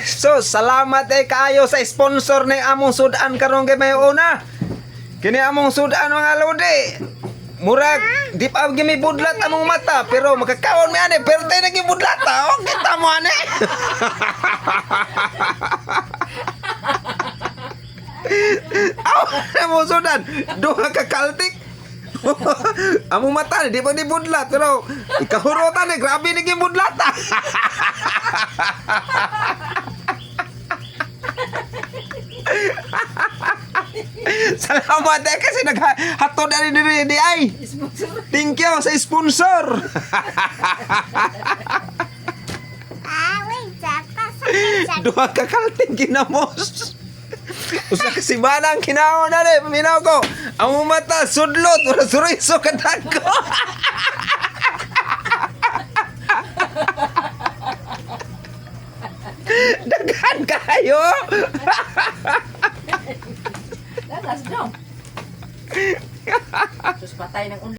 So, salamat kaayo sa sponsor ni among sudan karon kay may una. Kini among sudan mga lodi. Murag di pa gimi budlat among mata pero makakaon mi ani pero tay nagi budlat ta. O kita mo ani. Aw, among sudan duha ka kaltik. Among mata di pa ni budlat pero ikahurotan ni grabe nagi budlat ta. Salamat kasi naghatod na rin di ay. Thank you sa sponsor. Dua kakalting kinamos. Usa kasi manang kinaon na rin. Paminaw ko. Ang mata sudlot. Wala suriso katag ko. Daghan kayo. Lalas dong. Sus patay ng